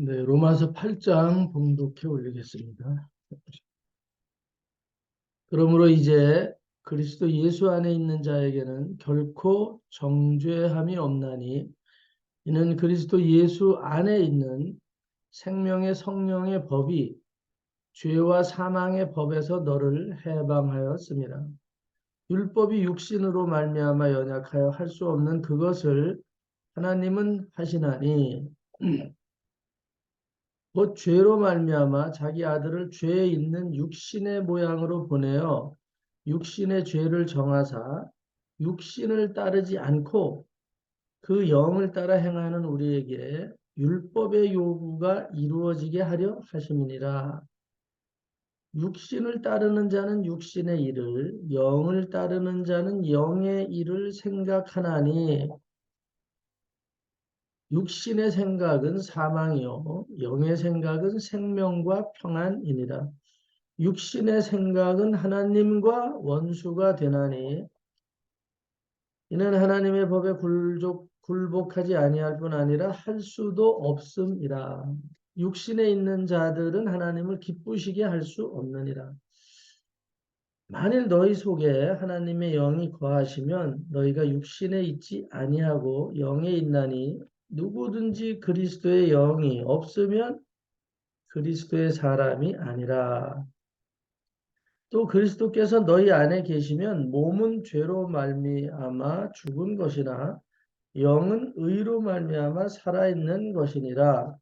네, 로마서 8장 봉독해 올리겠습니다. 그러므로 이제 그리스도 예수 안에 있는 자에게는 결코 정죄함이 없나니 이는 그리스도 예수 안에 있는 생명의 성령의 법이 죄와 사망의 법에서 너를 해방하였습니다. 율법이 육신으로 말미암아 연약하여 할 수 없는 그것을 하나님은 하시나니 곧 죄로 말미암아 자기 아들을 죄에 있는 육신의 모양으로 보내어 육신의 죄를 정하사 육신을 따르지 않고 그 영을 따라 행하는 우리에게 율법의 요구가 이루어지게 하려 하심이니라. 육신을 따르는 자는 육신의 일을, 영을 따르는 자는 영의 일을 생각하나니 육신의 생각은 사망이요 영의 생각은 생명과 평안이니라. 육신의 생각은 하나님과 원수가 되나니 이는 하나님의 법에 굴복하지 아니할 뿐 아니라 할 수도 없음이라. 육신에 있는 자들은 하나님을 기쁘시게 할 수 없느니라. 만일 너희 속에 하나님의 영이 거하시면 너희가 육신에 있지 아니하고 영에 있나니 누구든지 그리스도의 영이 없으면 그리스도의 사람이 아니라. 또 그리스도께서 너희 안에 계시면 몸은 죄로 말미암아 죽은 것이나 영은 의로 말미암아 살아있는 것이니라.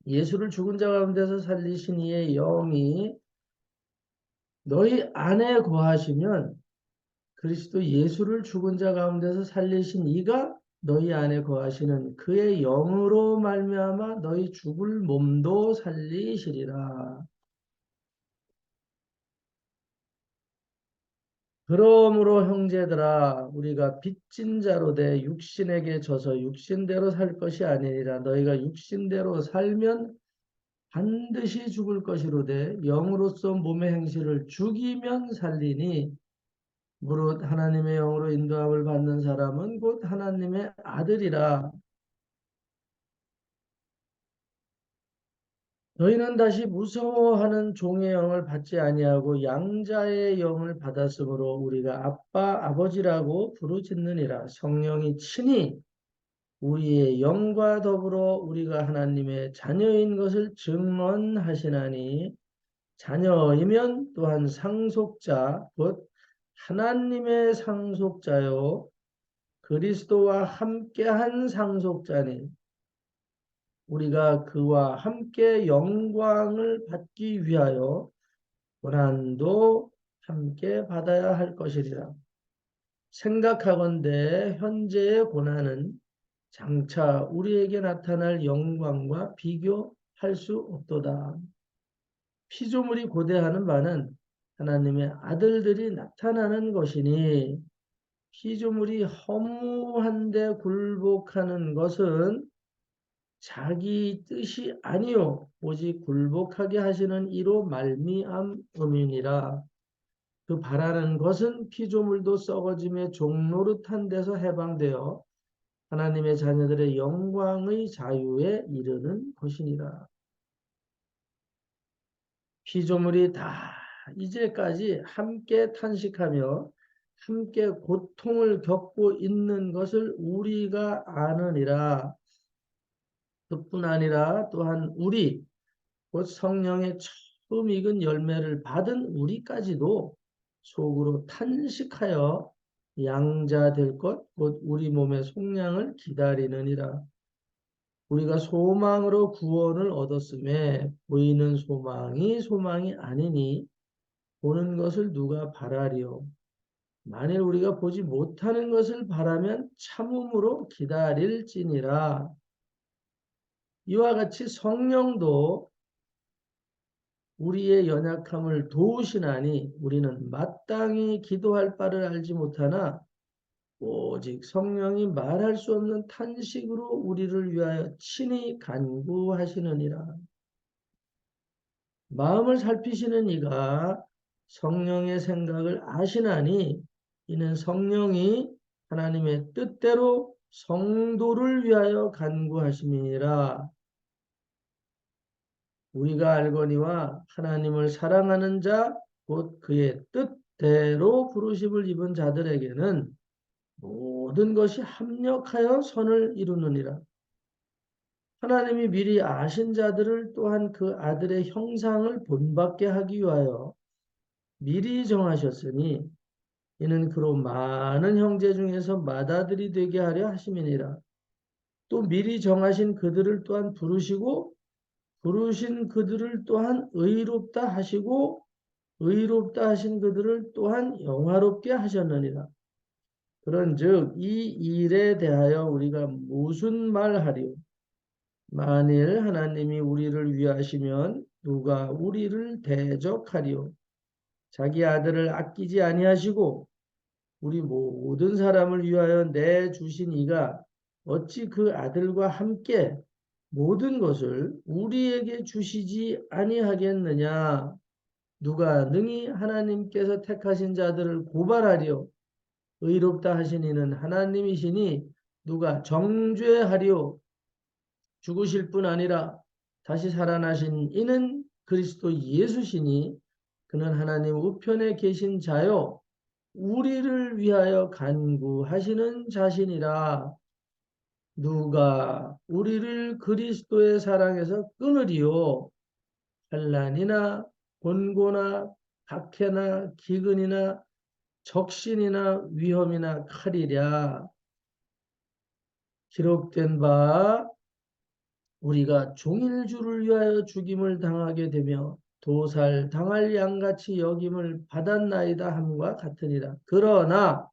예수를 죽은 자 가운데서 살리신 이의 영이 너희 안에 거하시면 그리스도 예수를 죽은 자 가운데서 살리신 이가 너희 안에 거하시는 그의 영으로 말미암아 너희 죽을 몸도 살리시리라. 그러므로 형제들아 우리가 빚진 자로 돼 육신에게 져서 육신대로 살 것이 아니니라. 너희가 육신대로 살면 반드시 죽을 것이로되 영으로서 몸의 행실을 죽이면 살리니 무릇 하나님의 영으로 인도함을 받는 사람은 곧 하나님의 아들이라. 너희는 다시 무서워하는 종의 영을 받지 아니하고 양자의 영을 받았으므로 우리가 아빠 아버지라고 부르짖느니라. 성령이 친히 우리의 영과 더불어 우리가 하나님의 자녀인 것을 증언하시나니 자녀이면 또한 상속자 곧 하나님의 상속자요 그리스도와 함께한 상속자니 우리가 그와 함께 영광을 받기 위하여 고난도 함께 받아야 할 것이리라. 생각하건대 현재의 고난은 장차 우리에게 나타날 영광과 비교할 수 없도다. 피조물이 고대하는 바는 하나님의 아들들이 나타나는 것이니 피조물이 허무한데 굴복하는 것은 자기 뜻이 아니요 오직 굴복하게 하시는 이로 말미암음이니라. 그 바라는 것은 피조물도 썩어짐의 종노릇한 데서 해방되어 하나님의 자녀들의 영광의 자유에 이르는 것이니라. 피조물이 다 이제까지 함께 탄식하며 함께 고통을 겪고 있는 것을 우리가 아느니라. 그뿐 아니라 또한 우리 곧 성령의 처음 익은 열매를 받은 우리까지도 속으로 탄식하여 양자 될 것 곧 우리 몸의 속량을 기다리느니라. 우리가 소망으로 구원을 얻었음에 보이는 소망이 소망이 아니니 보는 것을 누가 바라리요. 만일 우리가 보지 못하는 것을 바라면 참음으로 기다릴지니라. 이와 같이 성령도 우리의 연약함을 도우시나니 우리는 마땅히 기도할 바를 알지 못하나 오직 성령이 말할 수 없는 탄식으로 우리를 위하여 친히 간구하시느니라. 마음을 살피시는 이가 성령의 생각을 아시나니 이는 성령이 하나님의 뜻대로 성도를 위하여 간구하심이니라. 우리가 알거니와 하나님을 사랑하는 자, 곧 그의 뜻대로 부르심을 입은 자들에게는 모든 것이 합력하여 선을 이루느니라. 하나님이 미리 아신 자들을 또한 그 아들의 형상을 본받게 하기 위하여 미리 정하셨으니 이는 그로 많은 형제 중에서 맏아들이 되게 하려 하심이니라. 또 미리 정하신 그들을 또한 부르시고 부르신 그들을 또한 의롭다 하시고 의롭다 하신 그들을 또한 영화롭게 하셨느니라. 그런즉 이 일에 대하여 우리가 무슨 말하리요? 만일 하나님이 우리를 위하시면 누가 우리를 대적하리요? 자기 아들을 아끼지 아니하시고 우리 모든 사람을 위하여 내주신 이가 어찌 그 아들과 함께 모든 것을 우리에게 주시지 아니하겠느냐? 누가 능히 하나님께서 택하신 자들을 고발하리요? 의롭다 하신 이는 하나님이시니 누가 정죄하리요? 죽으실 뿐 아니라 다시 살아나신 이는 그리스도 예수시니 그는 하나님 우편에 계신 자요 우리를 위하여 간구하시는 자신이라. 누가 우리를 그리스도의 사랑에서 끊으리요? 환난이나 곤고나 박해나 기근이나 적신이나 위험이나 칼이랴. 기록된 바 우리가 종일주를 위하여 죽임을 당하게 되며 도살 당할 양같이 여김을 받았나이다 함과 같으니라. 그러나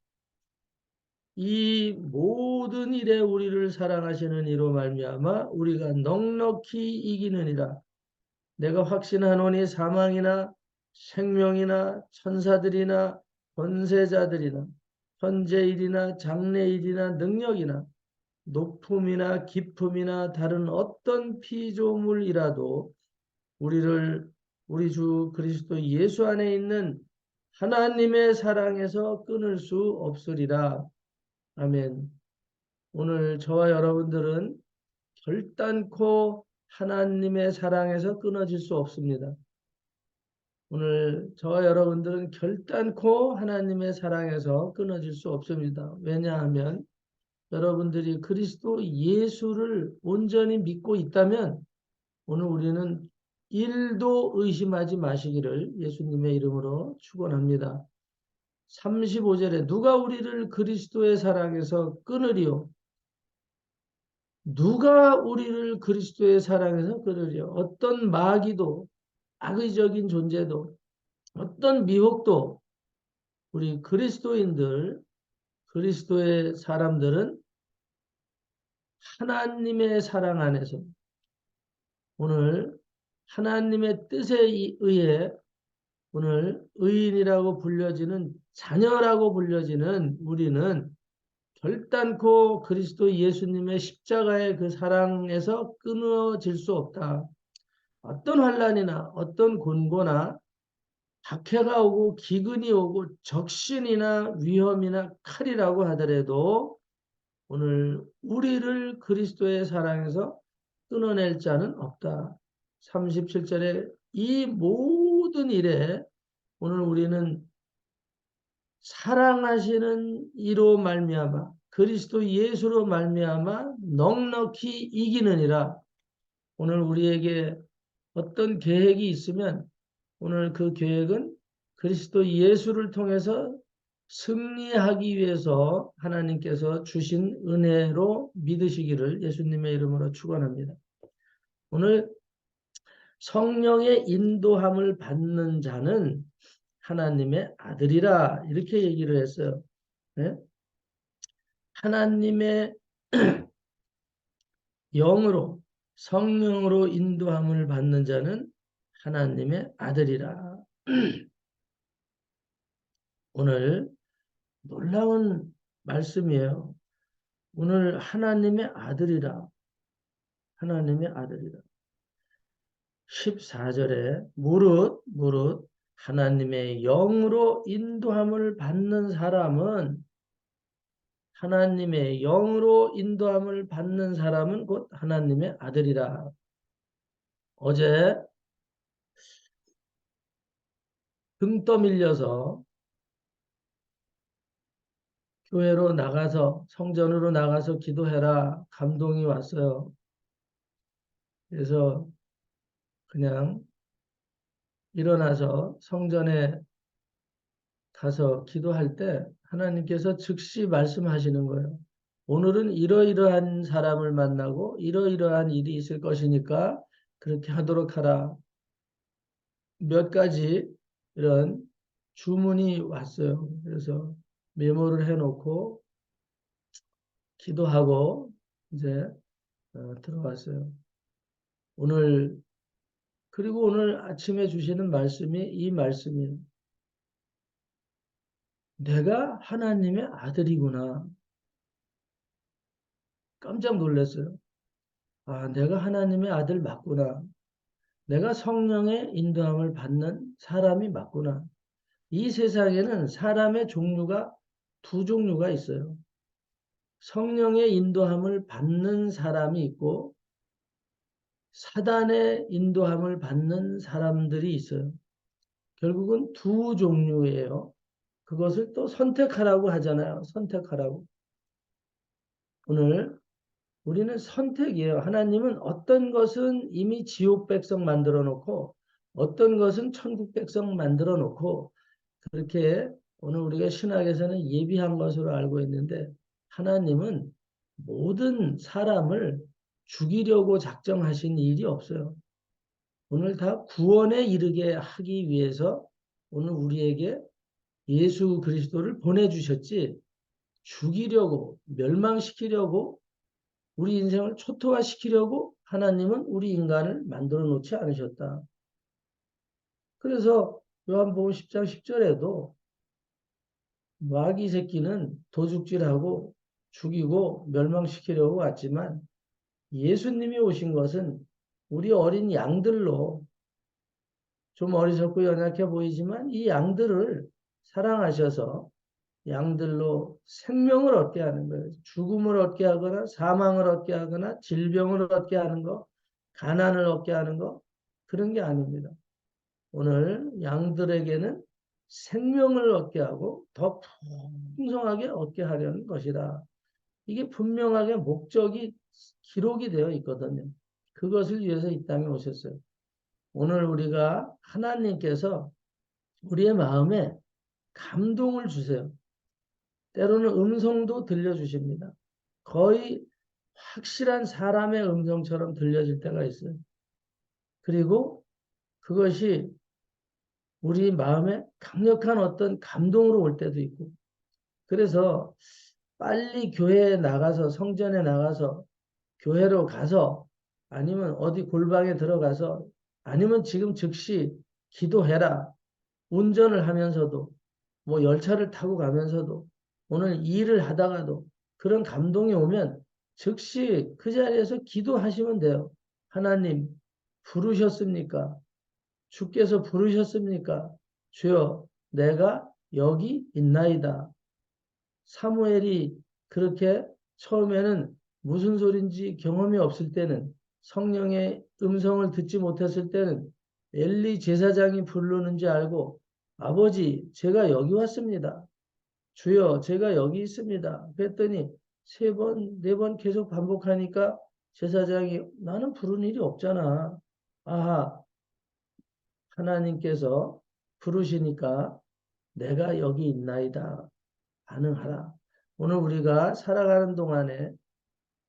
이 모든 일에 우리를 사랑하시는 이로 말미암아 우리가 넉넉히 이기느니라. 내가 확신하노니 사망이나 생명이나 천사들이나 권세자들이나 현재일이나 장래일이나 능력이나 높음이나 깊음이나 다른 어떤 피조물이라도 우리를 우리 주 그리스도 예수 안에 있는 하나님의 사랑에서 끊을 수 없으리라. 아멘. 오늘 저와 여러분들은 결단코 하나님의 사랑에서 끊어질 수 없습니다. 오늘 저와 여러분들은 결단코 하나님의 사랑에서 끊어질 수 없습니다. 왜냐하면 여러분들이 그리스도 예수를 온전히 믿고 있다면 오늘 우리는 일도 의심하지 마시기를 예수님의 이름으로 축원합니다. 35절에 누가 우리를 그리스도의 사랑에서 끊으리요? 누가 우리를 그리스도의 사랑에서 끊으리요? 어떤 마귀도 악의적인 존재도 어떤 미혹도 우리 그리스도인들 그리스도의 사람들은 하나님의 사랑 안에서 오늘 하나님의 뜻에 의해 오늘 의인이라고 불려지는 자녀라고 불려지는 우리는 결단코 그리스도 예수님의 십자가의 그 사랑에서 끊어질 수 없다. 어떤 환난이나 어떤 곤고나 박해가 오고 기근이 오고 적신이나 위험이나 칼이라고 하더라도 오늘 우리를 그리스도의 사랑에서 끊어낼 자는 없다. 37절에 이 모든 일에 오늘 우리는 사랑하시는 이로 말미암아 그리스도 예수로 말미암아 넉넉히 이기느니라. 오늘 우리에게 어떤 계획이 있으면 오늘 그 계획은 그리스도 예수를 통해서 승리하기 위해서 하나님께서 주신 은혜로 믿으시기를 예수님의 이름으로 축원합니다. 오늘 성령의 인도함을 받는 자는 하나님의 아들이라 이렇게 얘기를 했어요. 네? 하나님의 영으로 성령으로 인도함을 받는 자는 하나님의 아들이라. 오늘 놀라운 말씀이에요. 오늘 하나님의 아들이라. 하나님의 아들이라. 14절에 무릇 하나님의 영으로 인도함을 받는 사람은 하나님의 영으로 인도함을 받는 사람은 곧 하나님의 아들이라. 어제 등 떠밀려서 교회로 나가서 성전으로 나가서 기도해라 감동이 왔어요. 그래서 그냥 일어나서 성전에 가서 기도할 때 하나님께서 즉시 말씀하시는 거예요. 오늘은 이러이러한 사람을 만나고 이러이러한 일이 있을 것이니까 그렇게 하도록 하라. 몇 가지 이런 주문이 왔어요. 그래서 메모를 해놓고 기도하고 이제 들어갔어요. 오늘 그리고 오늘 아침에 주시는 말씀이 이 말씀이에요. 내가 하나님의 아들이구나. 깜짝 놀랐어요. 아, 내가 하나님의 아들 맞구나. 내가 성령의 인도함을 받는 사람이 맞구나. 이 세상에는 사람의 종류가 두 종류가 있어요. 성령의 인도함을 받는 사람이 있고 사단의 인도함을 받는 사람들이 있어요. 결국은 두 종류예요. 그것을 또 선택하라고 하잖아요. 선택하라고. 오늘 우리는 선택이에요. 하나님은 어떤 것은 이미 지옥 백성 만들어 놓고 어떤 것은 천국 백성 만들어 놓고 그렇게 오늘 우리가 신학에서는 예비한 것으로 알고 있는데 하나님은 모든 사람을 죽이려고 작정하신 일이 없어요. 오늘 다 구원에 이르게 하기 위해서 오늘 우리에게 예수 그리스도를 보내주셨지 죽이려고 멸망시키려고 우리 인생을 초토화시키려고 하나님은 우리 인간을 만들어 놓지 않으셨다. 그래서 요한복음 10장 10절에도 마귀 새끼는 도둑질하고 죽이고 멸망시키려고 왔지만 예수님이 오신 것은 우리 어린 양들로 좀 어리석고 연약해 보이지만 이 양들을 사랑하셔서 양들로 생명을 얻게 하는 거예요. 죽음을 얻게 하거나 사망을 얻게 하거나 질병을 얻게 하는 거, 가난을 얻게 하는 거 그런 게 아닙니다. 오늘 양들에게는 생명을 얻게 하고 더 풍성하게 얻게 하려는 것이다. 이게 분명하게 목적이 기록이 되어 있거든요. 그것을 위해서 이 땅에 오셨어요. 오늘 우리가 하나님께서 우리의 마음에 감동을 주세요. 때로는 음성도 들려주십니다. 거의 확실한 사람의 음성처럼 들려질 때가 있어요. 그리고 그것이 우리 마음에 강력한 어떤 감동으로 올 때도 있고. 그래서 빨리 교회에 나가서 성전에 나가서 교회로 가서 아니면 어디 골방에 들어가서 아니면 지금 즉시 기도해라. 운전을 하면서도 뭐 열차를 타고 가면서도 오늘 일을 하다가도 그런 감동이 오면 즉시 그 자리에서 기도하시면 돼요. 하나님 부르셨습니까? 주께서 부르셨습니까? 주여 내가 여기 있나이다. 사무엘이 그렇게 처음에는 무슨 소린지 경험이 없을 때는 성령의 음성을 듣지 못했을 때는 엘리 제사장이 부르는지 알고 아버지 제가 여기 왔습니다. 주여 제가 여기 있습니다. 그랬더니 세 번, 네 번 계속 반복하니까 제사장이 나는 부른 일이 없잖아. 아하 하나님께서 부르시니까 내가 여기 있나이다. 반응하라. 오늘 우리가 살아가는 동안에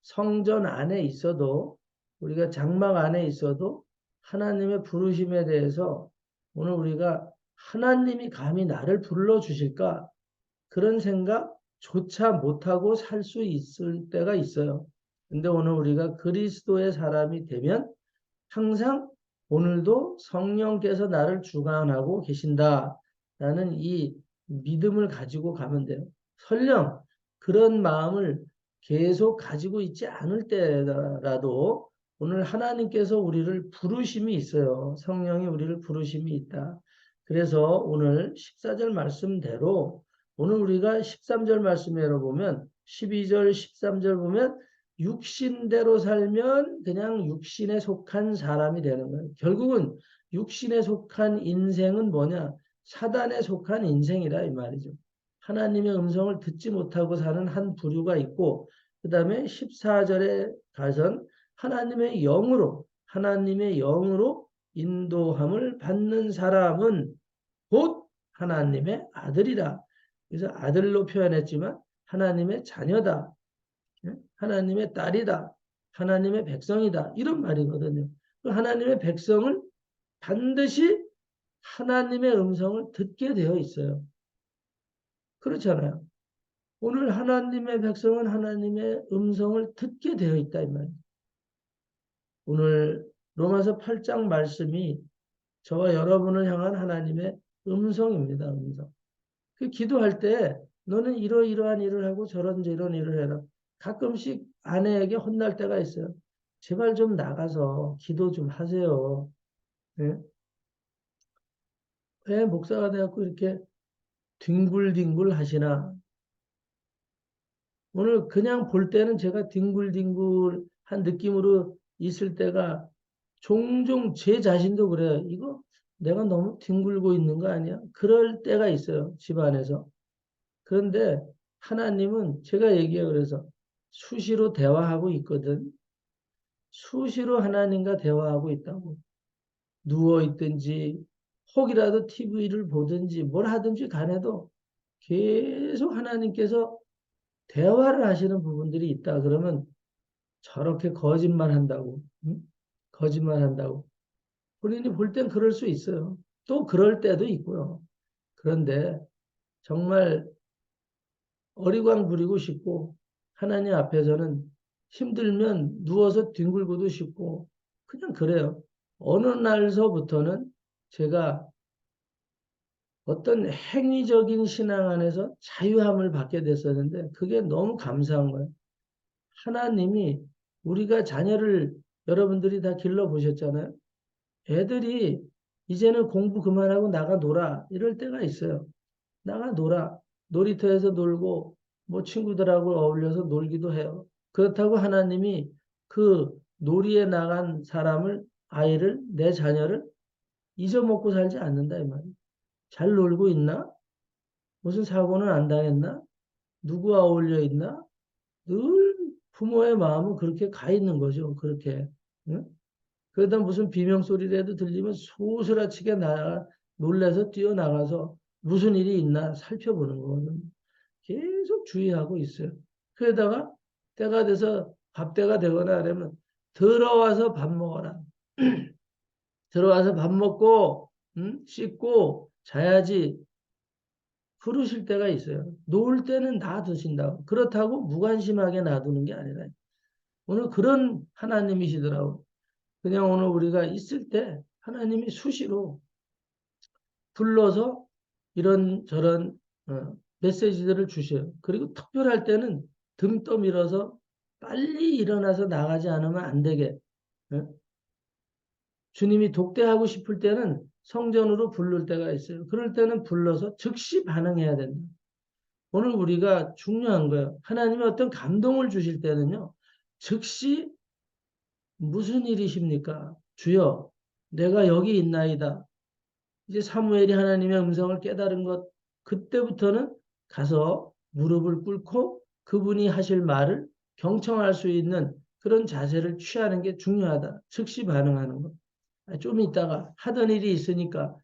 성전 안에 있어도 우리가 장막 안에 있어도 하나님의 부르심에 대해서 오늘 우리가 하나님이 감히 나를 불러주실까? 그런 생각조차 못하고 살 수 있을 때가 있어요. 근데 오늘 우리가 그리스도의 사람이 되면 항상 오늘도 성령께서 나를 주관하고 계신다라는 이 믿음을 가지고 가면 돼요. 설령 그런 마음을 계속 가지고 있지 않을 때라도 오늘 하나님께서 우리를 부르심이 있어요. 성령이 우리를 부르심이 있다. 그래서 오늘 14절 말씀대로 오늘 우리가 13절 말씀에 보면 12절, 13절 보면 육신대로 살면 그냥 육신에 속한 사람이 되는 거예요. 결국은 육신에 속한 인생은 뭐냐? 사단에 속한 인생이라 이 말이죠. 하나님의 음성을 듣지 못하고 사는 한 부류가 있고, 그 다음에 14절에 가선 하나님의 영으로 인도함을 받는 사람은 곧 하나님의 아들이라. 그래서 아들로 표현했지만 하나님의 자녀다. 하나님의 딸이다. 하나님의 백성이다. 이런 말이거든요. 하나님의 백성을 반드시 하나님의 음성을 듣게 되어 있어요. 그렇잖아요. 오늘 하나님의 백성은 하나님의 음성을 듣게 되어 있다 이 말이에요. 오늘 로마서 8장 말씀이 저와 여러분을 향한 하나님의 음성입니다. 음성. 그 기도할 때 너는 이러이러한 일을 하고 저런 이런 일을 해라. 가끔씩 아내에게 혼날 때가 있어요. 제발 좀 나가서 기도 좀 하세요. 네? 왜 목사가 돼갖고 이렇게 뒹굴뒹굴 하시나? 오늘 그냥 볼 때는 제가 뒹굴뒹굴한 느낌으로 있을 때가 종종 제 자신도 그래요. 이거 내가 너무 뒹굴고 있는 거 아니야? 그럴 때가 있어요. 집안에서. 그런데 하나님은 제가 얘기해요. 그래서 수시로 대화하고 있거든. 수시로 하나님과 대화하고 있다고. 누워 있든지 혹이라도 TV를 보든지 뭘 하든지 간에도 계속 하나님께서 대화를 하시는 부분들이 있다. 그러면 저렇게 거짓말 한다고. 응? 거짓말 한다고. 본인이 볼 땐 그럴 수 있어요. 또 그럴 때도 있고요. 그런데 정말 어리광 부리고 싶고 하나님 앞에서는 힘들면 누워서 뒹굴고도 싶고 그냥 그래요. 어느 날서부터는 제가 어떤 행위적인 신앙 안에서 자유함을 받게 됐었는데 그게 너무 감사한 거예요. 하나님이 우리가 자녀를 여러분들이 다 길러보셨잖아요. 애들이 이제는 공부 그만하고 나가 놀아 이럴 때가 있어요. 나가 놀아. 놀이터에서 놀고 뭐 친구들하고 어울려서 놀기도 해요. 그렇다고 하나님이 그 놀이에 나간 사람을 아이를 내 자녀를 잊어먹고 살지 않는다 이 말이에요. 잘 놀고 있나? 무슨 사고는 안 당했나? 누구와 어울려 있나? 늘 부모의 마음은 그렇게 가 있는 거죠. 그렇게. 응? 그러다 무슨 비명소리라도 들리면 소스라치게 놀래서 뛰어나가서 무슨 일이 있나 살펴보는 거거든요. 계속 주의하고 있어요. 그러다가 때가 돼서 밥때가 되거나 하려면 들어와서 밥 먹어라. 들어와서 밥 먹고 씻고 자야지 그러실 때가 있어요. 놀 때는 놔두신다고. 그렇다고 무관심하게 놔두는 게 아니라 오늘 그런 하나님이시더라고. 그냥 오늘 우리가 있을 때 하나님이 수시로 불러서 이런 저런 메시지들을 주셔요. 그리고 특별할 때는 등 떠밀어서 빨리 일어나서 나가지 않으면 안 되게. 주님이 독대하고 싶을 때는 성전으로 부를 때가 있어요. 그럴 때는 불러서 즉시 반응해야 된다. 오늘 우리가 중요한 거예요. 하나님이 어떤 감동을 주실 때는요. 즉시 무슨 일이십니까? 주여, 내가 여기 있나이다. 이제 사무엘이 하나님의 음성을 깨달은 것, 그때부터는 가서 무릎을 꿇고 그분이 하실 말을 경청할 수 있는 그런 자세를 취하는 게 중요하다. 즉시 반응하는 것. 좀 있다가 하던 일이 있으니까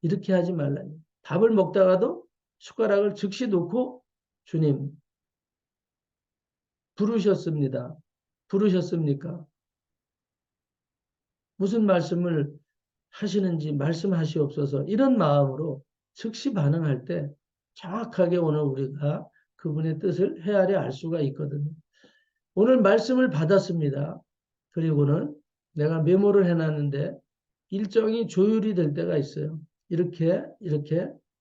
이렇게 하지 말라. 밥을 먹다가도 숟가락을 즉시 놓고 주님 부르셨습니다. 부르셨습니까? 무슨 말씀을 하시는지 말씀하시옵소서. 이런 마음으로 즉시 반응할 때 정확하게 오늘 우리가 그분의 뜻을 헤아려 알 수가 있거든요. 오늘 말씀을 받았습니다. 그리고는 내가 메모를 해놨는데 일정이 조율이 될 때가 있어요. 이렇게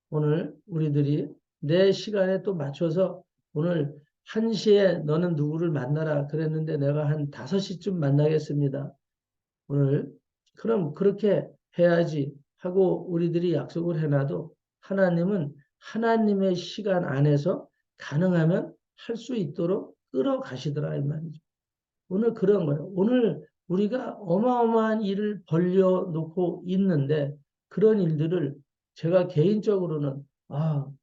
오늘 우리들이 내 시간에 또 맞춰서 오늘 1시에 너는 누구를 만나라 그랬는데 내가 한 5시쯤 만나겠습니다. 오늘 그럼 그렇게 해야지 하고 우리들이 약속을 해놔도 하나님은 하나님의 시간 안에서 가능하면 할 수 있도록 끌어가시더라 이 말이죠. 오늘 그런 거예요. 오늘 우리가 어마어마한 일을 벌려놓고 있는데 그런 일들을 제가 개인적으로는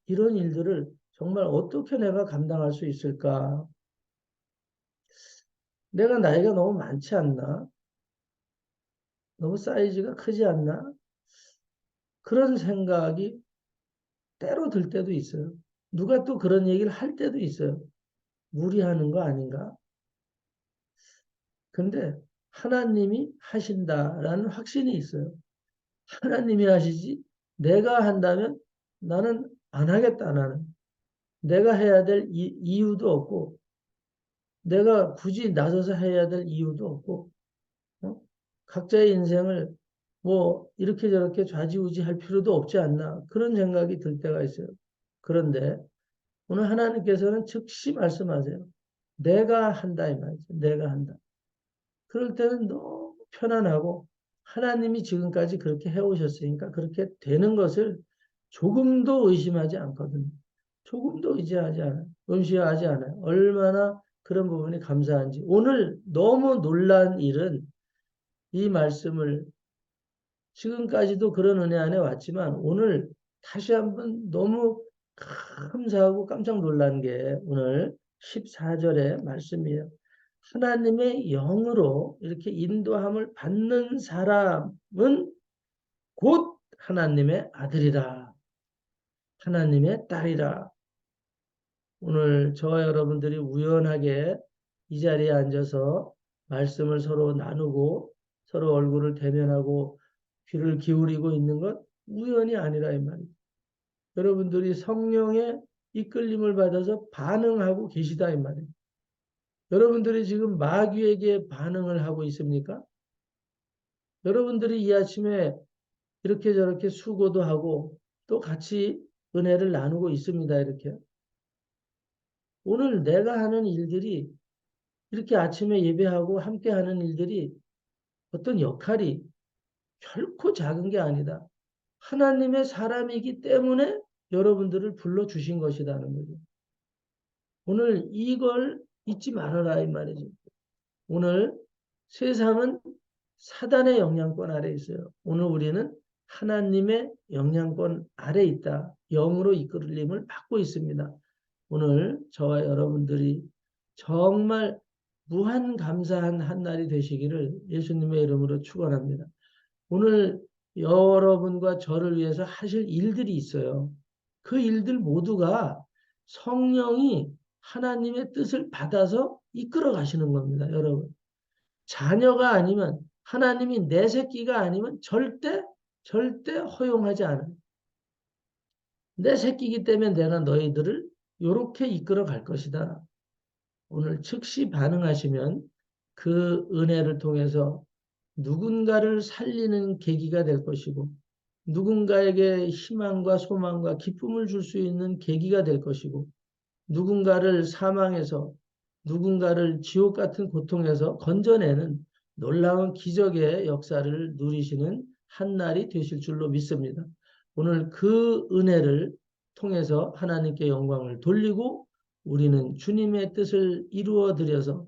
이런 일들을 정말 어떻게 내가 감당할 수 있을까? 내가 나이가 너무 많지 않나? 너무 사이즈가 크지 않나? 그런 생각이 때로 들 때도 있어요. 누가 또 그런 얘기를 할 때도 있어요. 무리하는 거 아닌가? 근데 하나님이 하신다라는 확신이 있어요. 하나님이 하시지 내가 한다면 나는 안 하겠다. 나는 내가 해야 될 이유도 없고 내가 굳이 나서서 해야 될 이유도 없고 어? 각자의 인생을 뭐 이렇게 저렇게 좌지우지 할 필요도 없지 않나 그런 생각이 들 때가 있어요. 그런데 오늘 하나님께서는 즉시 말씀하세요. 내가 한다 이 말이죠. 내가 한다. 그럴 때는 너무 편안하고 하나님이 지금까지 그렇게 해오셨으니까 그렇게 되는 것을 조금도 의심하지 않거든요. 조금도 의지하지 않아요. 의심하지 않아요. 얼마나 그런 부분이 감사한지. 오늘 너무 놀란 일은 이 말씀을 지금까지도 그런 은혜 안에 왔지만 오늘 다시 한번 너무 감사하고 깜짝 놀란 게 오늘 14절의 말씀이에요. 하나님의 영으로 이렇게 인도함을 받는 사람은 곧 하나님의 아들이라, 하나님의 딸이라. 오늘 저와 여러분들이 우연하게 이 자리에 앉아서 말씀을 서로 나누고 서로 얼굴을 대면하고 귀를 기울이고 있는 것 우연이 아니라 이 말이에요. 여러분들이 성령의 이끌림을 받아서 반응하고 계시다 이 말이에요. 여러분들이 지금 마귀에게 반응을 하고 있습니까? 여러분들이 이 아침에 이렇게 저렇게 수고도 하고 또 같이 은혜를 나누고 있습니다. 이렇게. 오늘 내가 하는 일들이 이렇게 아침에 예배하고 함께 하는 일들이 어떤 역할이 결코 작은 게 아니다. 하나님의 사람이기 때문에 여러분들을 불러주신 것이라는 거죠. 오늘 이걸 잊지 말아라 이 말이죠. 오늘 세상은 사단의 영향권 아래 있어요. 오늘 우리는 하나님의 영향권 아래 있다. 영으로 이끌림을 받고 있습니다. 오늘 저와 여러분들이 정말 무한 감사한 한 날이 되시기를 예수님의 이름으로 축원합니다. 오늘 여러분과 저를 위해서 하실 일들이 있어요. 그 일들 모두가 성령이 하나님의 뜻을 받아서 이끌어 가시는 겁니다, 여러분. 자녀가 아니면 하나님이 내 새끼가 아니면 절대 허용하지 않아요. 내 새끼이기 때문에 내가 너희들을 이렇게 이끌어 갈 것이다. 오늘 즉시 반응하시면 그 은혜를 통해서 누군가를 살리는 계기가 될 것이고 누군가에게 희망과 소망과 기쁨을 줄 수 있는 계기가 될 것이고 누군가를 사망해서 누군가를 지옥 같은 고통에서 건져내는 놀라운 기적의 역사를 누리시는 한 날이 되실 줄로 믿습니다. 오늘 그 은혜를 통해서 하나님께 영광을 돌리고 우리는 주님의 뜻을 이루어 드려서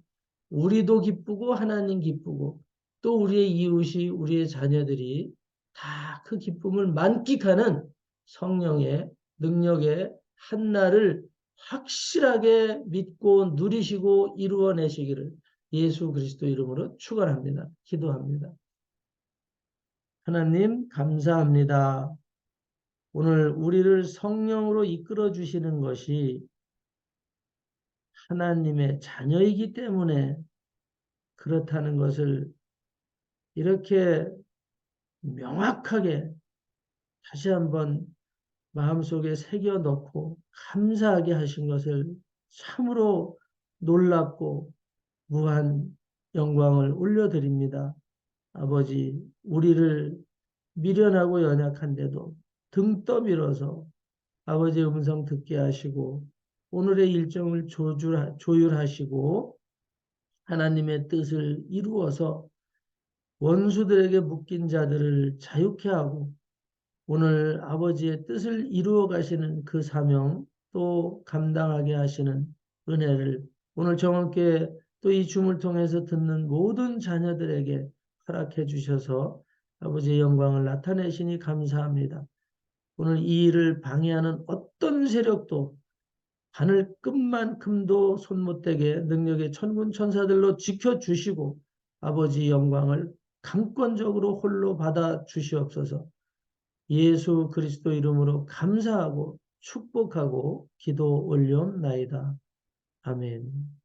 우리도 기쁘고 하나님 기쁘고 또 우리의 이웃이 우리의 자녀들이 다 그 기쁨을 만끽하는 성령의 능력의 한 날을 확실하게 믿고 누리시고 이루어내시기를 예수 그리스도 이름으로 축원합니다. 기도합니다. 하나님 감사합니다. 오늘 우리를 성령으로 이끌어 주시는 것이 하나님의 자녀이기 때문에 그렇다는 것을 이렇게 명확하게 다시 한번 마음속에 새겨 넣고 감사하게 하신 것을 참으로 놀랍고 무한 영광을 올려드립니다. 아버지, 우리를 미련하고 연약한데도 등 떠밀어서 아버지의 음성 듣게 하시고 오늘의 일정을 조율하시고 하나님의 뜻을 이루어서 원수들에게 묶인 자들을 자유케 하고 오늘 아버지의 뜻을 이루어 가시는 그 사명 또 감당하게 하시는 은혜를 오늘 정확하게 또 이 줌을 통해서 듣는 모든 자녀들에게 허락해 주셔서 아버지의 영광을 나타내시니 감사합니다. 오늘 이 일을 방해하는 어떤 세력도 바늘 끝만큼도 손 못 대게 능력의 천군 천사들로 지켜주시고 아버지 영광을 강권적으로 홀로 받아 주시옵소서. 예수 그리스도 이름으로 감사하고 축복하고 기도 올려옵나이다. 아멘.